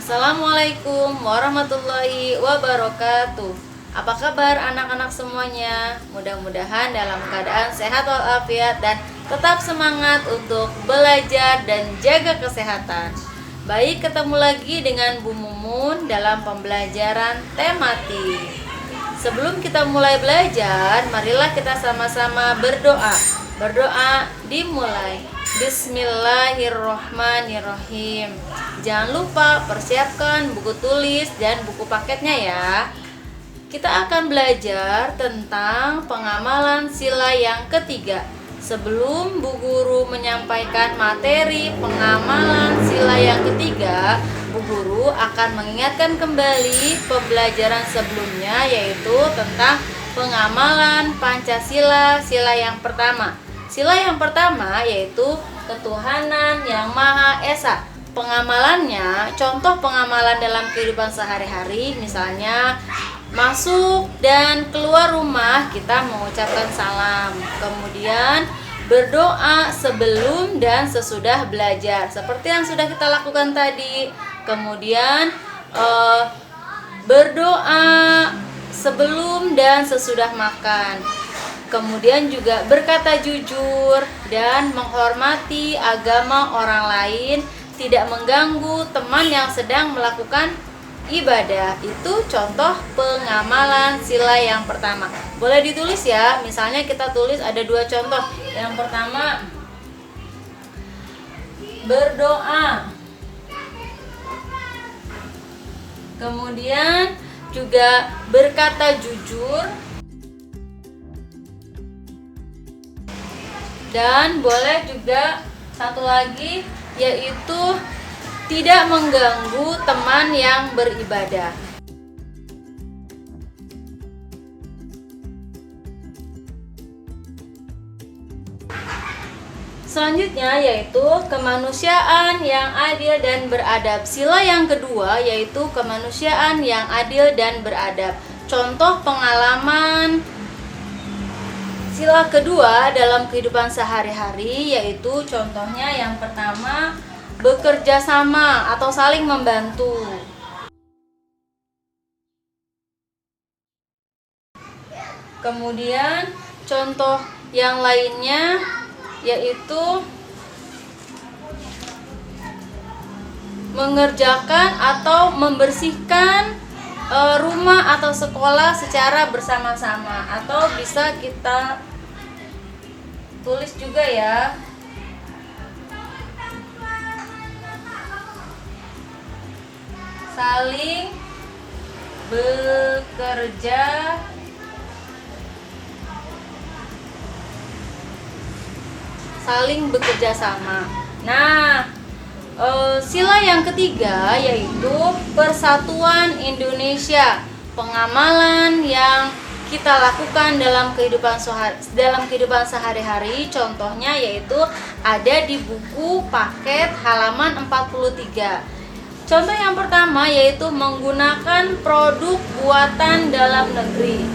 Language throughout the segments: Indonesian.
Assalamualaikum warahmatullahi wabarakatuh. Apa kabar anak-anak semuanya? Mudah-mudahan dalam keadaan sehat walafiat dan tetap semangat untuk belajar dan jaga kesehatan. Baik, ketemu lagi dengan Bu Mumun dalam pembelajaran tematik. Sebelum kita mulai belajar, marilah kita sama-sama berdoa. Berdoa dimulai. Bismillahirrohmanirrohim. Jangan lupa persiapkan buku tulis dan buku paketnya ya. Kita akan belajar tentang pengamalan sila yang ketiga. Sebelum Bu Guru menyampaikan materi pengamalan sila yang ketiga, Bu Guru akan mengingatkan kembali pembelajaran sebelumnya, yaitu tentang pengamalan Pancasila sila yang pertama. Sila yang pertama yaitu ketuhanan yang Maha Esa. Pengamalannya, contoh pengamalan dalam kehidupan sehari-hari, misalnya masuk dan keluar rumah kita mengucapkan salam. Kemudian berdoa sebelum dan sesudah belajar, seperti yang sudah kita lakukan tadi. Kemudian berdoa sebelum dan sesudah makan. Kemudian juga berkata jujur dan menghormati agama orang lain, tidak mengganggu teman yang sedang melakukan ibadah. Itu contoh pengamalan sila yang pertama. Boleh ditulis ya, misalnya kita tulis ada dua contoh. Yang pertama, berdoa. Kemudian juga berkata jujur. Dan boleh juga satu lagi, yaitu tidak mengganggu teman yang beribadah. Selanjutnya yaitu kemanusiaan yang adil dan beradab. Sila yang kedua yaitu kemanusiaan yang adil dan beradab. Contoh pengalaman sila kedua dalam kehidupan sehari-hari yaitu contohnya yang pertama, bekerja sama atau saling membantu. Kemudian contoh yang lainnya yaitu mengerjakan atau membersihkan rumah atau sekolah secara bersama-sama, atau bisa kita tulis juga ya, saling bekerja sama. Nah, sila yang ketiga yaitu Persatuan Indonesia. Pengamalan yang kita lakukan dalam kehidupan sehari-hari, contohnya yaitu ada di buku paket halaman 43. Contoh yang pertama yaitu menggunakan produk buatan dalam negeri.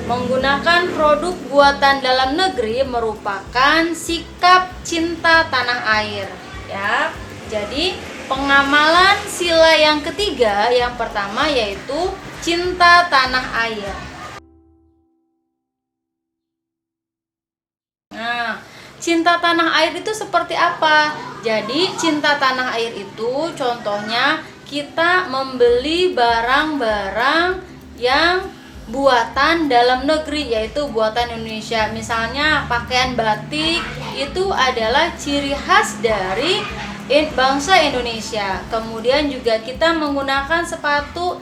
Menggunakan produk buatan dalam negeri merupakan sikap cinta tanah air, ya. Jadi pengamalan sila yang ketiga yang pertama yaitu cinta tanah air. Nah, cinta tanah air itu seperti apa? Jadi cinta tanah air itu contohnya kita membeli barang-barang yang buatan dalam negeri, yaitu buatan Indonesia. Misalnya pakaian batik itu adalah ciri khas dari bangsa Indonesia. Kemudian juga kita menggunakan sepatu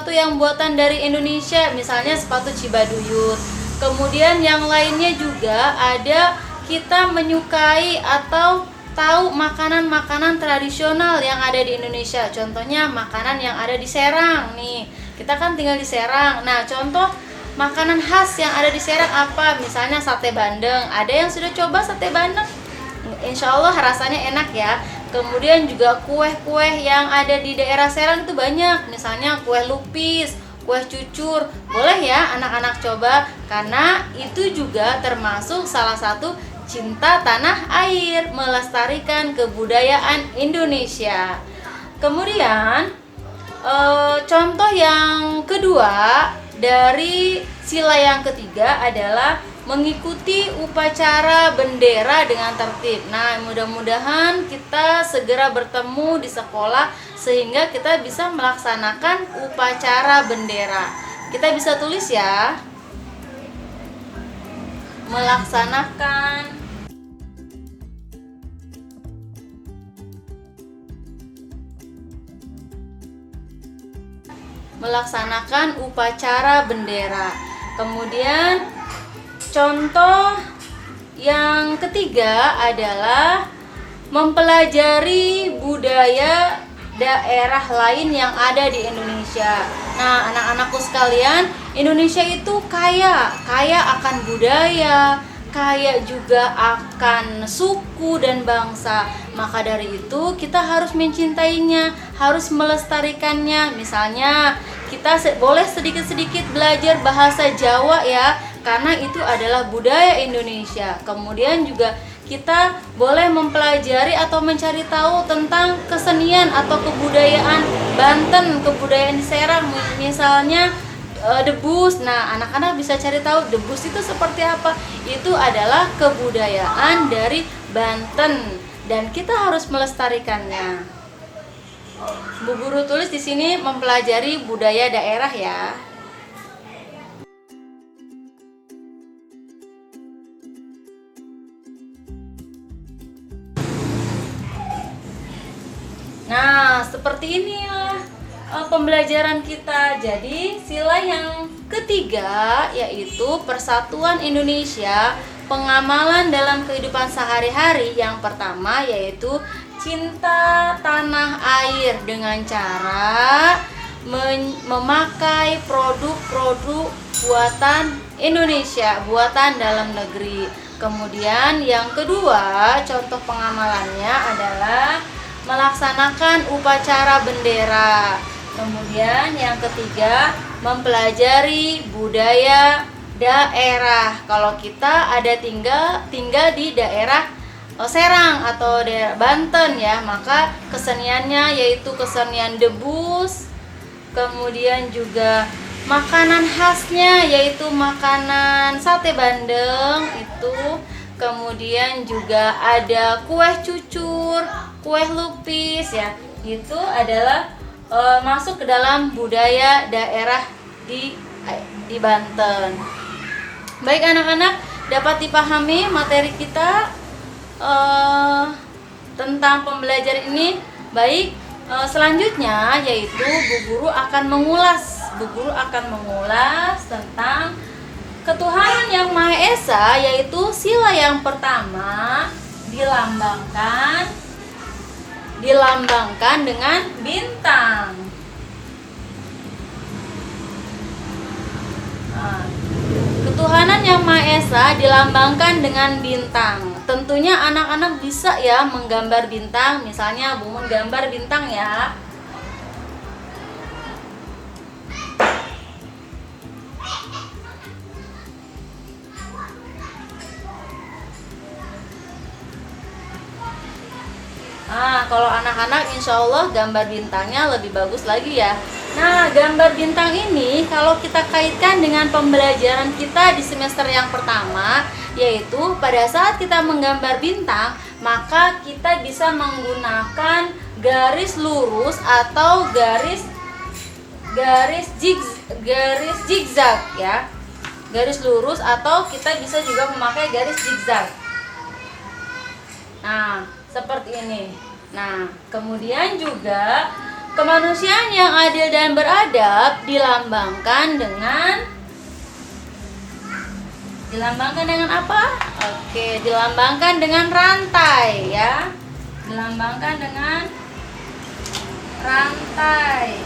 yang buatan dari Indonesia, misalnya sepatu Cibaduyut. Kemudian yang lainnya juga ada kita menyukai atau tahu makanan-makanan tradisional yang ada di Indonesia. Contohnya makanan yang ada di Serang nih. Kita kan tinggal di Serang. Nah, contoh makanan khas yang ada di Serang apa? Misalnya sate bandeng. Ada yang sudah coba sate bandeng? Insya Allah rasanya enak ya. Kemudian juga kue-kue yang ada di daerah Serang itu banyak. Misalnya kue lupis, kue cucur. Boleh ya anak-anak coba, karena itu juga termasuk salah satu cinta tanah air, melestarikan kebudayaan Indonesia. Kemudian Contoh yang kedua dari sila yang ketiga adalah mengikuti upacara bendera dengan tertib. Nah, mudah-mudahan kita segera bertemu di sekolah sehingga kita bisa melaksanakan upacara bendera. Kita bisa tulis ya. Melaksanakan upacara bendera. Kemudian contoh yang ketiga adalah mempelajari budaya daerah lain yang ada di Indonesia. Nah, anak-anakku sekalian, Indonesia itu kaya akan budaya, kaya juga akan suku dan bangsa. Maka dari itu kita harus mencintainya, harus melestarikannya. Misalnya, kita boleh sedikit-sedikit belajar bahasa Jawa ya, karena itu adalah budaya Indonesia. Kemudian juga kita boleh mempelajari atau mencari tahu tentang kesenian atau kebudayaan Banten, kebudayaan di Serang, misalnya debus. Nah, anak-anak bisa cari tahu debus itu seperti apa. Itu adalah kebudayaan dari Banten dan kita harus melestarikannya. Bu Guru tulis di sini mempelajari budaya daerah ya. Nah, seperti inilah pembelajaran kita. Jadi, sila yang ketiga yaitu Persatuan Indonesia, pengamalan dalam kehidupan sehari-hari. Yang pertama yaitu cinta tanah air dengan cara memakai produk-produk buatan Indonesia, buatan dalam negeri. Kemudian yang kedua, contoh pengamalannya adalah melaksanakan upacara bendera. Kemudian yang ketiga, mempelajari budaya daerah. Kalau kita ada tinggal di daerah Serang atau daerah Banten ya, maka keseniannya yaitu kesenian debus. Kemudian juga makanan khasnya yaitu makanan sate bandeng itu. Kemudian juga ada kue cucur, kue lupis ya. Itu adalah masuk ke dalam budaya daerah di Banten. Baik anak-anak, dapat dipahami materi kita tentang pembelajaran ini. Baik, selanjutnya yaitu Bu Guru akan mengulas tentang ketuhanan yang Maha Esa, yaitu sila yang pertama dilambangkan dengan bintang. Nah, ketuhanan yang Maha Esa dilambangkan dengan bintang. Tentunya anak-anak bisa ya menggambar bintang. Misalnya Bu Mun gambar bintang ya. Nah, kalau anak-anak insya Allah gambar bintangnya lebih bagus lagi ya. Nah, gambar bintang ini kalau kita kaitkan dengan pembelajaran kita di semester yang pertama, yaitu pada saat kita menggambar bintang, maka kita bisa menggunakan garis lurus atau garis zigzag ya. Garis lurus atau kita bisa juga memakai garis zigzag. Nah, seperti ini. Nah, kemudian juga kemanusiaan yang adil dan beradab dilambangkan dengan apa? Oke, dilambangkan dengan rantai ya. Dilambangkan dengan rantai.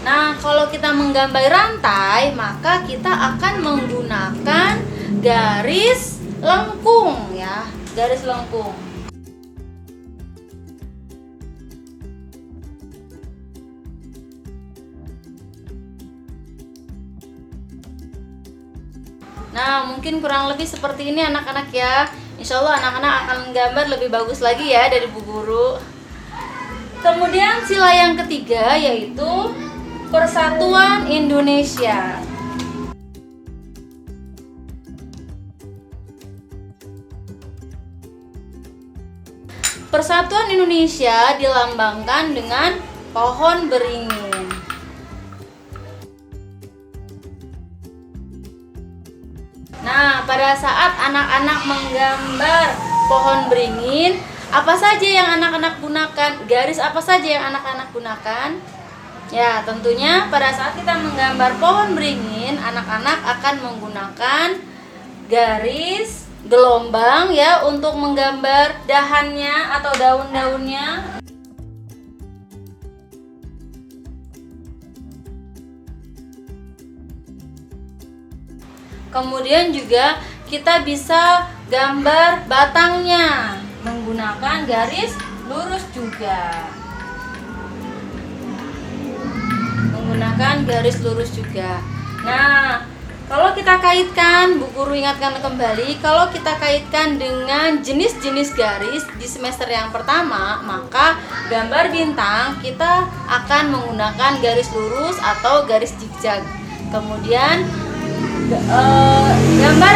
Nah, kalau kita menggambar rantai, maka kita akan menggunakan garis lengkung ya, garis lengkung. Nah, mungkin kurang lebih seperti ini anak-anak ya. Insya Allah anak-anak akan menggambar lebih bagus lagi ya dari Bu Guru. Kemudian sila yang ketiga yaitu Persatuan Indonesia. Persatuan Indonesia dilambangkan dengan pohon beringin. Nah, pada saat anak-anak menggambar pohon beringin, apa saja yang anak-anak gunakan? Garis apa saja yang anak-anak gunakan? Ya, tentunya pada saat kita menggambar pohon beringin, anak-anak akan menggunakan garis gelombang ya untuk menggambar dahannya atau daun-daunnya. Kemudian juga kita bisa gambar batangnya menggunakan garis lurus juga. Menggunakan garis lurus juga. Nah, kalau kita kaitkan, Bu Guru ingatkan kembali, kalau kita kaitkan dengan jenis-jenis garis di semester yang pertama, maka gambar bintang kita akan menggunakan garis lurus atau garis zigzag. Kemudian gambar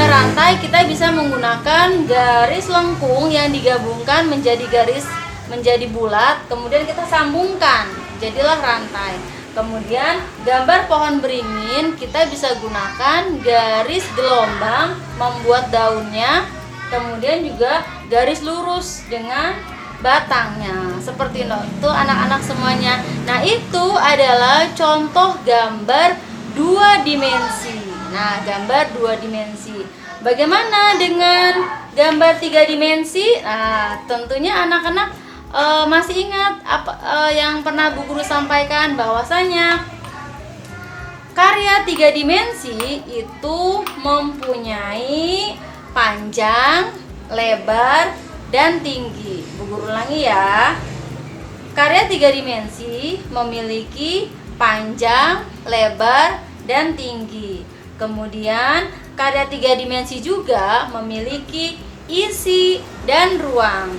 rantai kita bisa menggunakan garis lengkung yang digabungkan menjadi bulat, kemudian kita sambungkan, jadilah rantai. Kemudian gambar pohon beringin kita bisa gunakan garis gelombang membuat daunnya, kemudian juga garis lurus dengan batangnya. Seperti itu anak-anak semuanya. Nah, itu adalah contoh gambar 2 dimensi. Nah, gambar 2 dimensi. Bagaimana dengan gambar 3 dimensi? Nah, tentunya anak-anak masih ingat apa yang pernah Bu Guru sampaikan, bahwasanya karya 3 dimensi itu mempunyai panjang, lebar, dan tinggi. Bu Guru ulangi ya. Karya 3 dimensi memiliki panjang, lebar, dan tinggi. Kemudian karya 3 dimensi juga memiliki isi dan ruang,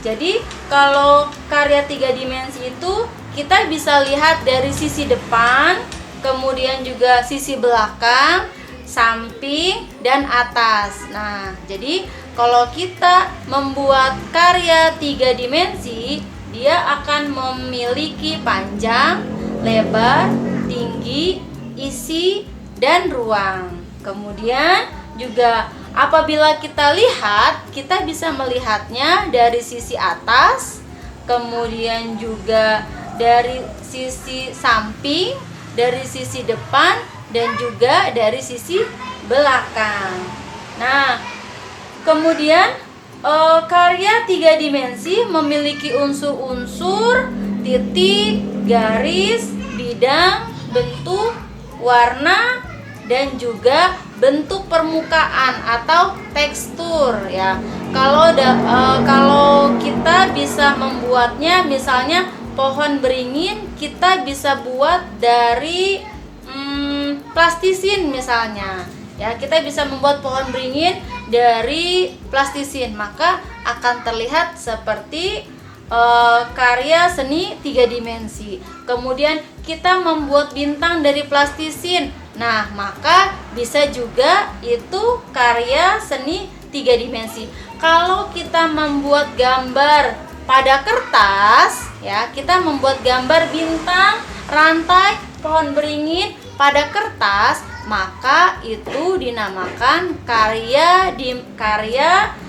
Jadi kalau karya 3 dimensi itu kita bisa lihat dari sisi depan, kemudian juga sisi belakang, samping, dan atas. Nah, jadi kalau kita membuat karya 3 dimensi, dia akan memiliki panjang, lebar, tinggi, isi, dan ruang. Kemudian juga apabila kita lihat, kita bisa melihatnya dari sisi atas, kemudian juga dari sisi samping, dari sisi depan, dan juga dari sisi belakang. Nah, kemudian karya 3 dimensi memiliki unsur-unsur titik, garis, bidang, bentuk, warna, dan juga bentuk permukaan atau tekstur ya. Kalau kita bisa membuatnya, misalnya pohon beringin kita bisa buat dari plastisin misalnya. Ya, kita bisa membuat pohon beringin dari plastisin, maka akan terlihat seperti karya seni 3 dimensi. Kemudian kita membuat bintang dari plastisin, nah maka bisa juga itu karya seni 3 dimensi. Kalau kita membuat gambar pada kertas, ya, kita membuat gambar bintang, rantai, pohon beringin pada kertas, maka itu dinamakan karya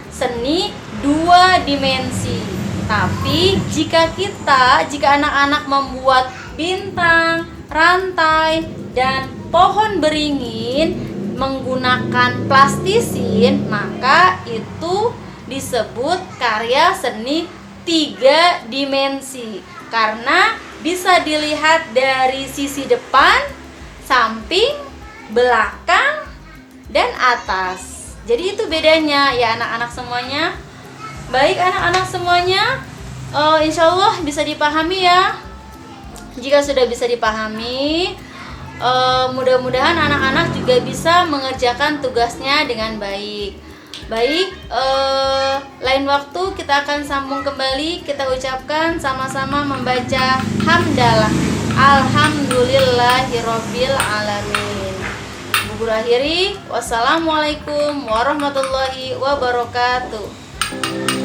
seni 2 dimensi. Tapi jika anak-anak membuat bintang, rantai, dan pohon beringin menggunakan plastisin, maka itu disebut karya seni 3 dimensi. Karena bisa dilihat dari sisi depan, samping, belakang, dan atas. Jadi itu bedanya ya anak-anak semuanya. Baik anak-anak semuanya, insya Allah bisa dipahami ya. Jika sudah bisa dipahami, mudah-mudahan anak-anak juga bisa mengerjakan tugasnya dengan baik. Baik, lain waktu kita akan sambung kembali. Kita ucapkan sama-sama membaca hamdalah. Alhamdulillahirabbil alamin. Bu Guru akhiri, wassalamualaikum warahmatullahi wabarakatuh.